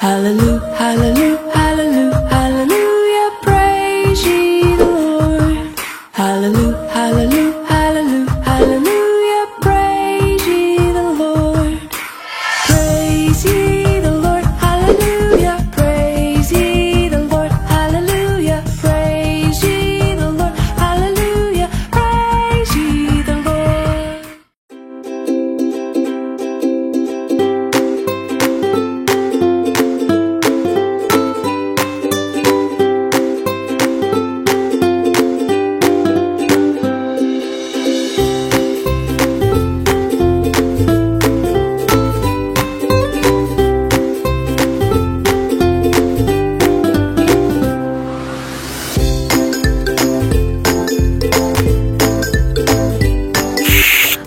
Hallelujah, hallelujah, hallelujah, hallelujah, praise ye the Lord. Hallelujah, hallelujah, hallelujah, hallelujah, praise ye the Lord. Praise ye the Lord, hallelujah, praise ye the Lord, hallelujah, praise ye the Lord, hallelujah, praise ye the Lord.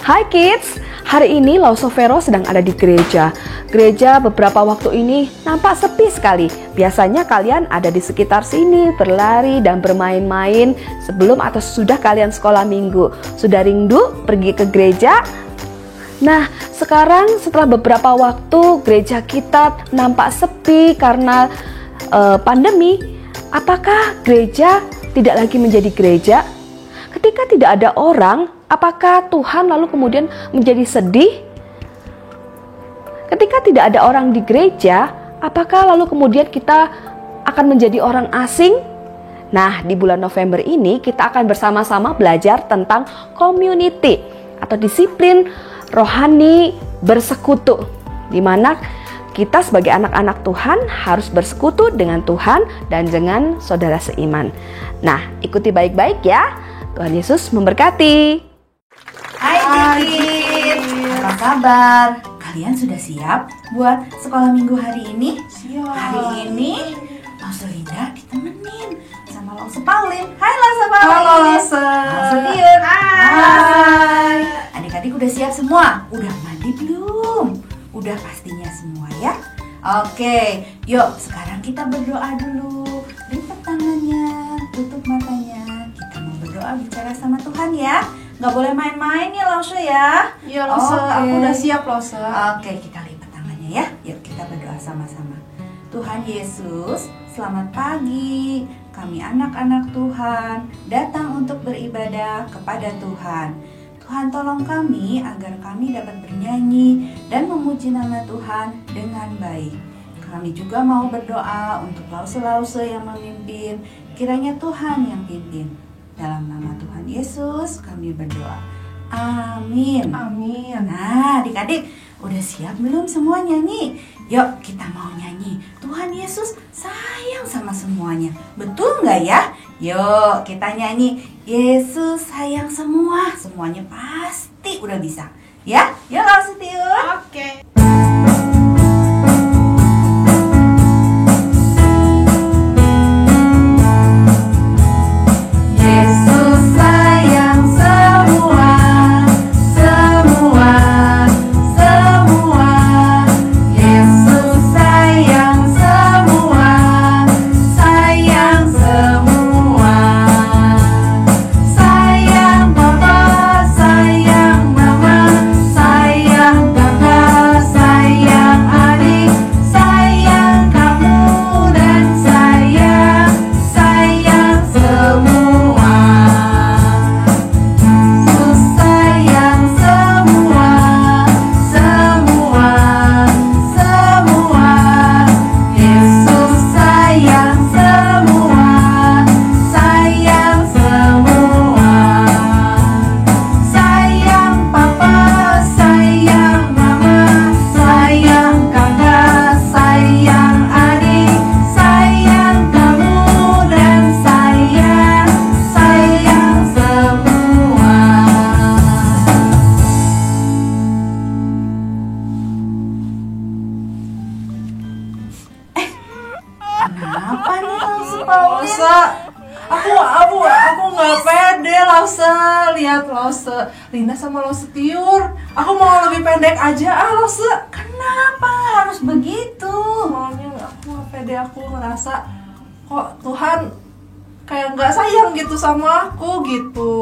Hai kids, hari ini Lauso Vero sedang ada di gereja. Gereja beberapa waktu ini nampak sepi sekali. Biasanya kalian ada di sekitar sini, berlari dan bermain-main sebelum atau sudah kalian sekolah minggu. Sudah rindu pergi ke gereja? Nah, sekarang setelah beberapa waktu gereja kita nampak sepi karena pandemi. Apakah gereja tidak lagi menjadi gereja? Ketika tidak ada orang, apakah Tuhan lalu kemudian menjadi sedih? Ketika tidak ada orang di gereja, apakah lalu kemudian kita akan menjadi orang asing? Nah, di bulan November ini kita akan bersama-sama belajar tentang community atau disiplin rohani bersekutu, di mana kita sebagai anak-anak Tuhan harus bersekutu dengan Tuhan dan dengan saudara seiman. Nah, ikuti baik-baik ya. Tuhan Yesus memberkati. Hai kids, apa kabar? Kalian sudah siap buat sekolah minggu hari ini? Siap. Hari ini Lause Linda ditemenin sama Lause Paulin. Hai Lause Paulin. Halo Lause. Lause Tiun. Hai. Adik-adik udah siap semua? Udah mandi belum? Udah pastinya semua ya? Oke, yuk sekarang kita berdoa dulu. Lipat tangannya, tutup matanya. Kita mau berdoa bicara sama Tuhan ya. Nggak boleh main-main ya Lause ya. Iya Lause, Oke. aku udah siap Lause. Oke, kita lipat tangannya ya. Yuk kita berdoa sama-sama. Tuhan Yesus, selamat pagi. Kami anak-anak Tuhan datang untuk beribadah kepada Tuhan. Tuhan tolong kami agar kami dapat bernyanyi dan memuji nama Tuhan dengan baik. Kami juga mau berdoa untuk lause-lause yang memimpin. Kiranya Tuhan yang pimpin. Dalam nama Tuhan Yesus kami berdoa. Amin. Amin. Nah, adik-adik udah siap belum semua nyanyi? Yuk kita mau nyanyi. Tuhan Yesus sayang sama semuanya. Betul nggak ya? Yuk kita nyanyi. Yesus sayang semua. Semuanya pasti udah bisa. Ya? Yuk Lause Tiun. Oke. Yesus sayang semua, semua, semua. Yesus sayang semua, sayang semua. Sayang Papa, sayang Mama, sayang kakak, sayang adik, sayang kamu dan sayang semua. Yesus sayang semua, semua, semua. Yesus sayang semua, sayang semua. Sayang Papa, sayang Mama, sayang kakak, sayang adik, sayang kamu dan sayang semua. Kenapa nih Lause Paulin? Lause, aku nggak pede Lause. Lihat Lause, Linda sama Lause Tiur. Aku mau lebih pendek aja Lause. Kenapa harus begitu? Soalnya aku nggak pede, aku ngerasa kok Tuhan kayak nggak sayang gitu sama aku gitu.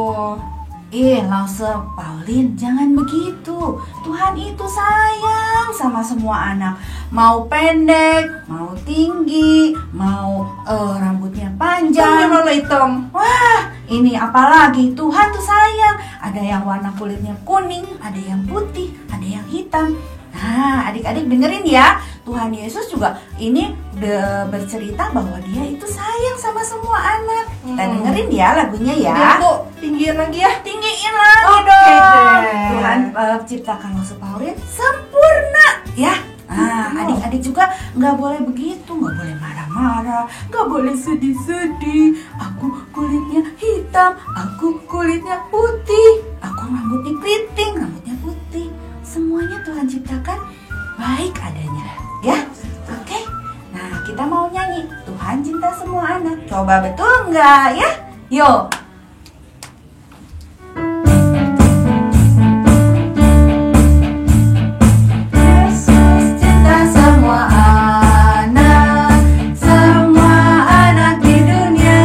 Lause Paulin, jangan begitu. Tuhan itu sayang sayang sama semua anak. Mau pendek, mau tinggi, mau rambutnya panjang, Warna hitam. wah, ini apalagi Tuhan tuh sayang. Ada yang warna kulitnya kuning, ada yang putih, ada yang hitam. Nah, adik-adik dengerin ya. Tuhan Yesus juga ini bercerita bahwa dia itu sayang sama semua anak. Kita dengerin ya lagunya ya. Dia tuh tinggiin lagi ya. Tinggiin lagi Oke dong. deh. Tuhan ciptakan lo supaya sempurna ya. Nah, adik-adik juga nggak boleh begitu, nggak boleh marah-marah, nggak boleh sedih-sedih. Aku kulitnya hitam, aku kulitnya putih, aku rambutnya keriting, rambutnya putih. Semuanya Tuhan ciptakan baik adanya, ya. Oke. Nah, kita mau nyanyi Tuhan cinta semua anak. Coba betul nggak ya? Yuk. Yesus cinta semua anak di dunia.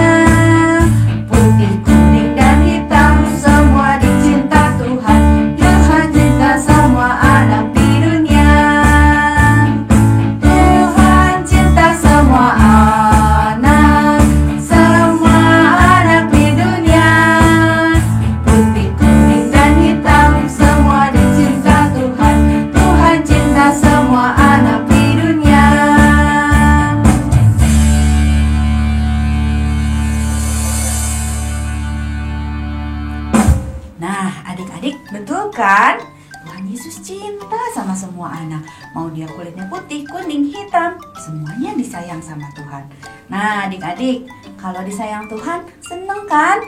Putih, kuning, dan hitam, semua dicinta Tuhan. Tuhan cinta semua anak di dunia. Tuhan cinta semua anak di dunia. Putih, kuning, dan hitam, semua dicinta Tuhan. Tuhan cinta semua anak di dunia. Nah, adik-adik, betul kan? Tuhan Yesus cinta sama semua anak. Mau dia kulitnya putih, kuning, hitam, semuanya disayang sama Tuhan. Nah, adik-adik, kalau disayang Tuhan, seneng kan?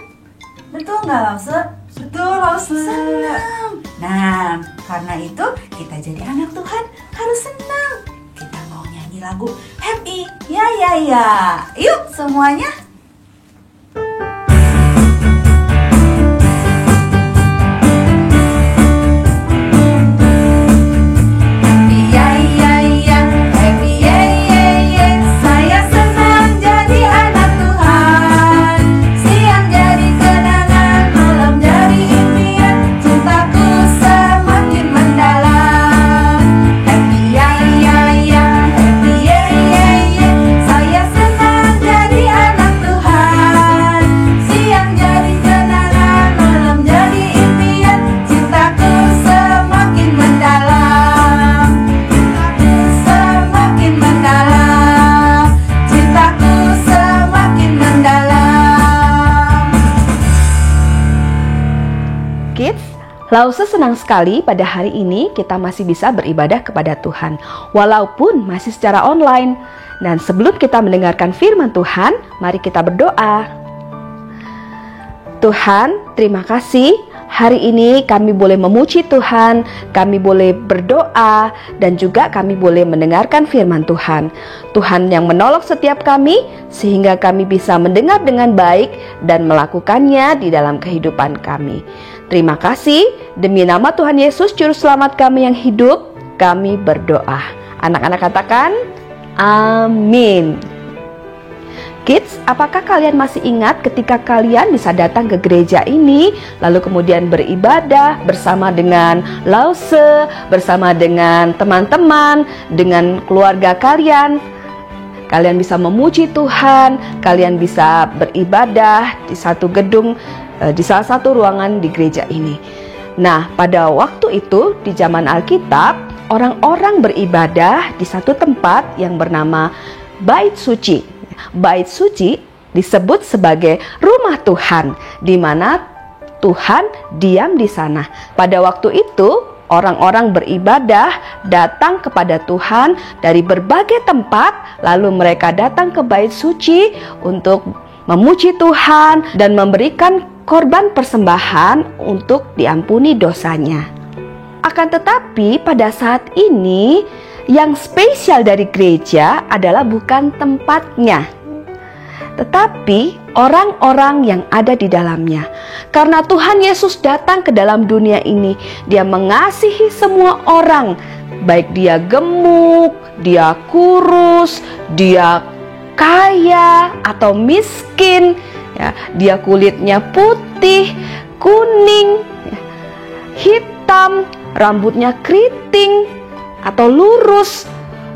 Betul nggak, Lause? Betul, Lause. Senang. Nah, karena itu kita jadi anak Tuhan harus senang. Kita mau nyanyi lagu Happy Ya Ya Ya. Yuk semuanya. Happy ya ya ya, happy ya ya ya. Saya senang jadi anak Tuhan. Siang jadi kenangan, malam jadi impian. Cintaku semakin mendalam. Happy ya ya ya, happy ya ya ya. Saya senang jadi anak Tuhan. Siang jadi kenangan, malam jadi impian. Cintaku semakin mendalam. Semakin mendalam. Cintaku semakin mendalam. Kids, Lause senang sekali pada hari ini kita masih bisa beribadah kepada Tuhan, walaupun masih secara online. Dan sebelum kita mendengarkan firman Tuhan, mari kita berdoa. Tuhan, terima kasih. Hari ini kami boleh memuji Tuhan, kami boleh berdoa, dan juga kami boleh mendengarkan firman Tuhan. Tuhan yang menolong setiap kami, sehingga kami bisa mendengar dengan baik dan melakukannya di dalam kehidupan kami. Terima kasih, demi nama Tuhan Yesus, Juru Selamat kami yang hidup, kami berdoa. Anak-anak katakan, amin. Kids, apakah kalian masih ingat ketika kalian bisa datang ke gereja ini, lalu kemudian beribadah bersama dengan Lause, bersama dengan teman-teman, dengan keluarga kalian? Kalian bisa memuji Tuhan, kalian bisa beribadah di satu gedung, di salah satu ruangan di gereja ini. Nah, pada waktu itu di zaman Alkitab, orang-orang beribadah di satu tempat yang bernama Bait Suci. Bait Suci disebut sebagai rumah Tuhan, di mana Tuhan diam di sana. Pada waktu itu, orang-orang beribadah datang kepada Tuhan dari berbagai tempat, lalu mereka datang ke Bait Suci untuk memuji Tuhan dan memberikan korban persembahan untuk diampuni dosanya. Akan tetapi pada saat ini, yang spesial dari gereja adalah bukan tempatnya, tetapi orang-orang yang ada di dalamnya. Karena Tuhan Yesus datang ke dalam dunia ini, Dia mengasihi semua orang, baik dia gemuk, dia kurus, dia kaya atau miskin, ya, dia kulitnya putih, kuning, hitam, rambutnya keriting, atau lurus.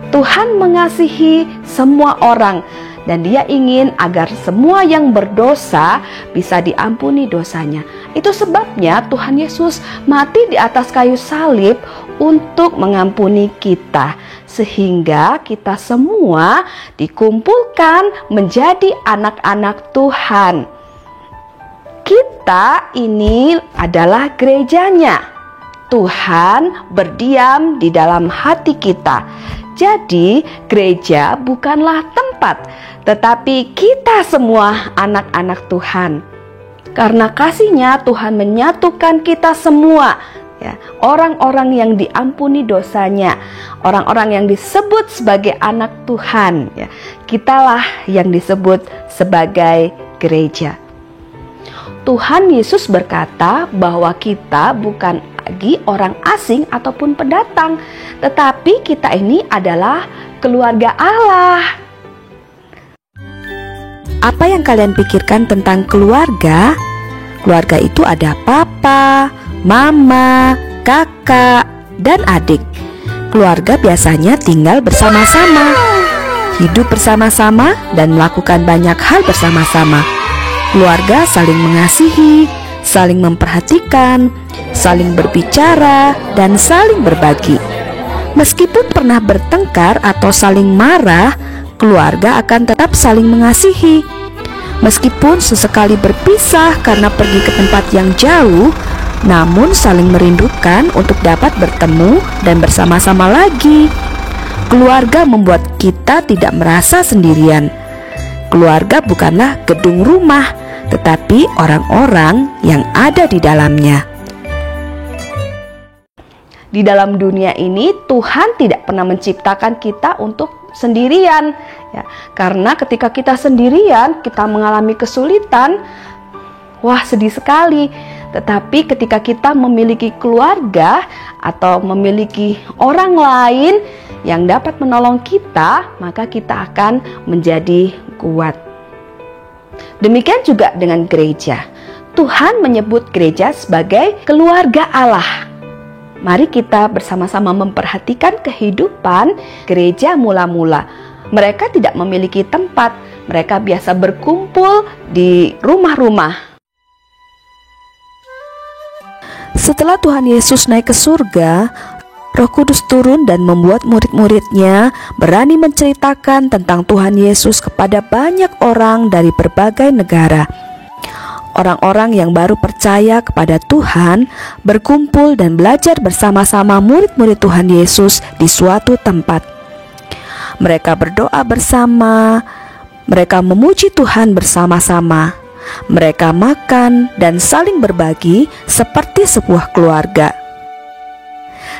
Tuhan mengasihi semua orang dan Dia ingin agar semua yang berdosa bisa diampuni dosanya. Itu sebabnya Tuhan Yesus mati di atas kayu salib untuk mengampuni kita, sehingga kita semua dikumpulkan menjadi anak-anak Tuhan. Kita ini adalah gerejanya. Tuhan berdiam di dalam hati kita. Jadi gereja bukanlah tempat, tetapi kita semua anak-anak Tuhan. Karena kasih-Nya Tuhan menyatukan kita semua, ya, orang-orang yang diampuni dosanya, orang-orang yang disebut sebagai anak Tuhan, ya. Kitalah yang disebut sebagai gereja. Tuhan Yesus berkata bahwa kita bukan lagi orang asing ataupun pendatang, tetapi kita ini adalah keluarga Allah. Apa yang kalian pikirkan tentang keluarga? Keluarga itu ada papa, mama, kakak, dan adik. Keluarga biasanya tinggal bersama-sama, hidup bersama-sama, dan melakukan banyak hal bersama-sama. Keluarga saling mengasihi, saling memperhatikan, saling berbicara, dan saling berbagi. Meskipun pernah bertengkar atau saling marah, keluarga akan tetap saling mengasihi. Meskipun sesekali berpisah karena pergi ke tempat yang jauh, namun saling merindukan untuk dapat bertemu dan bersama-sama lagi. Keluarga membuat kita tidak merasa sendirian. Keluarga bukanlah gedung rumah, tetapi orang-orang yang ada di dalamnya. Di dalam dunia ini Tuhan tidak pernah menciptakan kita untuk sendirian, ya. Karena ketika kita sendirian, kita mengalami kesulitan, wah sedih sekali. Tetapi ketika kita memiliki keluarga atau memiliki orang lain yang dapat menolong kita, maka kita akan menjadi kuat. Demikian juga dengan gereja. Tuhan menyebut gereja sebagai keluarga Allah. Mari kita bersama-sama memperhatikan kehidupan gereja mula-mula. Mereka tidak memiliki tempat, mereka biasa berkumpul di rumah-rumah. Setelah Tuhan Yesus naik ke surga, Roh Kudus turun dan membuat murid-muridnya berani menceritakan tentang Tuhan Yesus kepada banyak orang dari berbagai negara. Orang-orang yang baru percaya kepada Tuhan berkumpul dan belajar bersama-sama murid-murid Tuhan Yesus di suatu tempat. Mereka berdoa bersama, mereka memuji Tuhan bersama-sama, mereka makan dan saling berbagi seperti sebuah keluarga.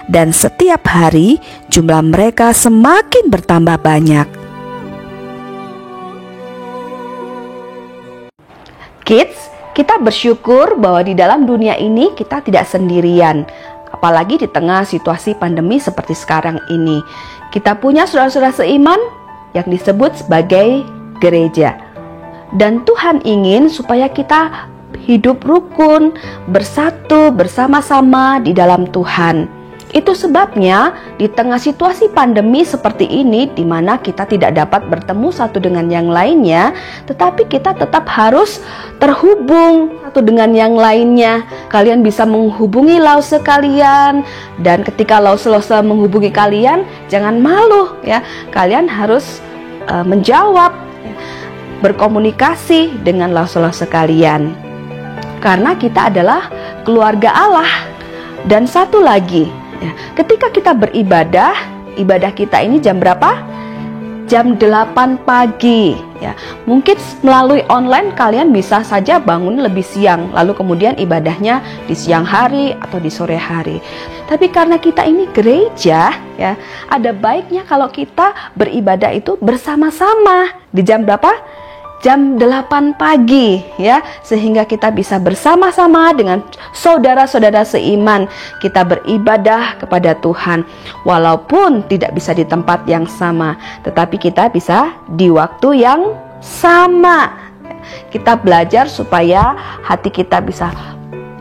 Dan setiap hari jumlah mereka semakin bertambah banyak. Kids, kita bersyukur bahwa di dalam dunia ini kita tidak sendirian. Apalagi di tengah situasi pandemi seperti sekarang ini. Kita punya saudara-saudara seiman yang disebut sebagai gereja. Dan Tuhan ingin supaya kita hidup rukun, bersatu, bersama-sama di dalam Tuhan. Itu sebabnya di tengah situasi pandemi seperti ini, di mana kita tidak dapat bertemu satu dengan yang lainnya, tetapi kita tetap harus terhubung satu dengan yang lainnya. Kalian bisa menghubungi lause kalian, dan ketika lause menghubungi kalian, jangan malu ya. Kalian harus menjawab, berkomunikasi dengan lause kalian, karena kita adalah keluarga Allah. Dan satu lagi, ya, ketika kita beribadah, ibadah kita ini jam berapa? Jam 8 pagi ya. Mungkin melalui online kalian bisa saja bangun lebih siang, lalu kemudian ibadahnya di siang hari atau di sore hari. Tapi karena kita ini gereja ya, ada baiknya kalau kita beribadah itu bersama-sama. Di jam berapa? Jam 8 pagi ya, sehingga kita bisa bersama-sama dengan saudara-saudara seiman. Kita beribadah kepada Tuhan walaupun tidak bisa di tempat yang sama, tetapi kita bisa di waktu yang sama. Kita belajar supaya hati kita bisa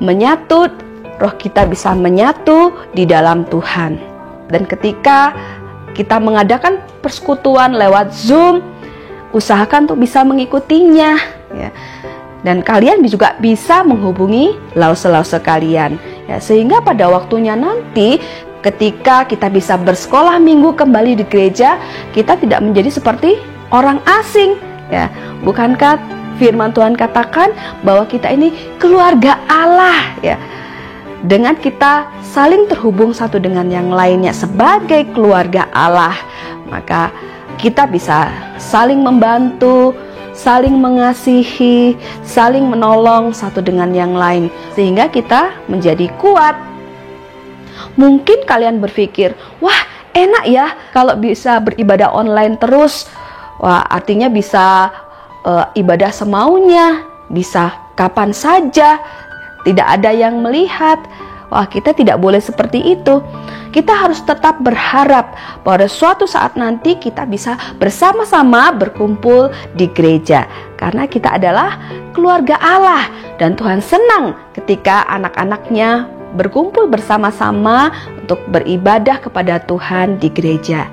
menyatu, roh kita bisa menyatu di dalam Tuhan. Dan ketika kita mengadakan persekutuan lewat Zoom, usahakan untuk bisa mengikutinya ya. Dan kalian juga bisa menghubungi lause-lause kalian ya, sehingga pada waktunya nanti ketika kita bisa bersekolah minggu kembali di gereja, kita tidak menjadi seperti orang asing ya. Bukankah firman Tuhan katakan bahwa kita ini keluarga Allah ya. Dengan kita saling terhubung satu dengan yang lainnya sebagai keluarga Allah, maka kita bisa saling membantu, saling mengasihi, saling menolong satu dengan yang lain, sehingga kita menjadi kuat. Mungkin kalian berpikir, wah enak ya kalau bisa beribadah online terus. Wah, artinya bisa ibadah semaunya, bisa kapan saja, tidak ada yang melihat. Wah, kita tidak boleh seperti itu. Kita harus tetap berharap pada suatu saat nanti kita bisa bersama-sama berkumpul di gereja, karena kita adalah keluarga Allah dan Tuhan senang ketika anak-anaknya berkumpul bersama-sama untuk beribadah kepada Tuhan di gereja.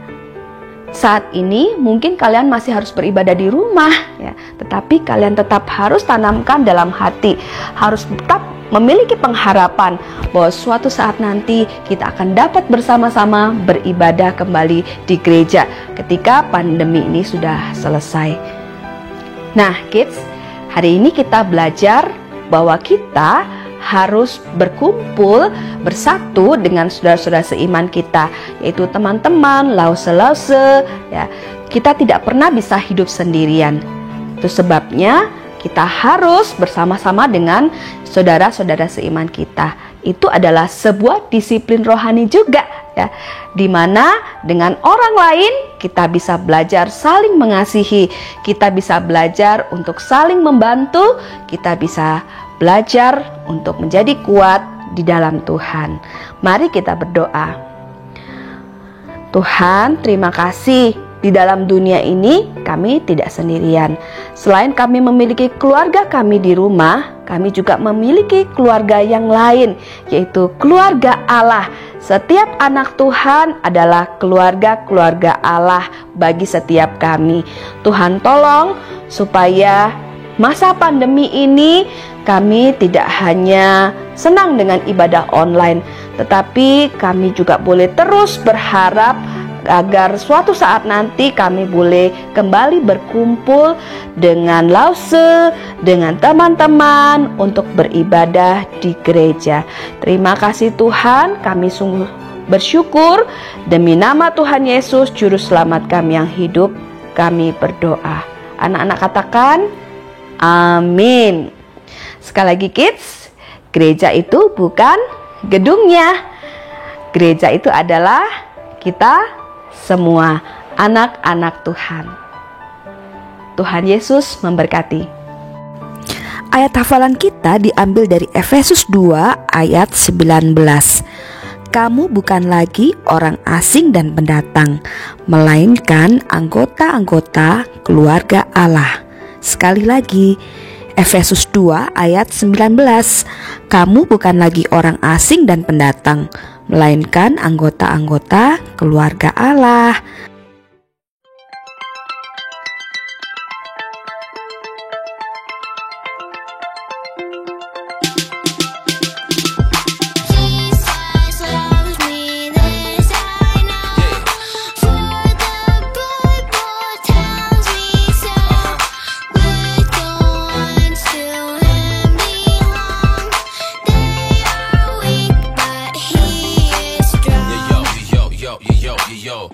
Saat ini mungkin kalian masih harus beribadah di rumah ya, tetapi kalian tetap harus tanamkan dalam hati, harus tetap memiliki pengharapan bahwa suatu saat nanti kita akan dapat bersama-sama beribadah kembali di gereja ketika pandemi ini sudah selesai. Nah, kids, hari ini kita belajar bahwa kita harus berkumpul bersatu dengan saudara-saudara seiman kita, yaitu teman-teman, lause-lause ya. Kita tidak pernah bisa hidup sendirian. Itu sebabnya kita harus bersama-sama dengan saudara-saudara seiman kita. Itu adalah sebuah disiplin rohani juga ya, di mana dengan orang lain kita bisa belajar saling mengasihi, kita bisa belajar untuk saling membantu, kita bisa belajar untuk menjadi kuat di dalam Tuhan. Mari kita berdoa. Tuhan, terima kasih. Di dalam dunia ini kami tidak sendirian. Selain kami memiliki keluarga kami di rumah, kami juga memiliki keluarga yang lain, yaitu keluarga Allah. Setiap anak Tuhan adalah keluarga Allah bagi setiap kami. Tuhan tolong supaya masa pandemi ini kami tidak hanya senang dengan ibadah online, tetapi kami juga boleh terus berharap agar suatu saat nanti kami boleh kembali berkumpul dengan lause, dengan teman-teman untuk beribadah di gereja. Terima kasih Tuhan, kami sungguh bersyukur. Demi nama Tuhan Yesus, Juru Selamat kami yang hidup, kami berdoa. Anak-anak katakan, amin. Sekali lagi kids, gereja itu bukan gedungnya. Gereja itu adalah kita semua anak-anak Tuhan. Tuhan Yesus memberkati. Ayat hafalan kita diambil dari Efesus 2 ayat 19. Kamu bukan lagi orang asing dan pendatang, melainkan anggota-anggota keluarga Allah. Sekali lagi, Efesus 2 ayat 19. Kamu bukan lagi orang asing dan pendatang, melainkan anggota-anggota keluarga Allah. Yo,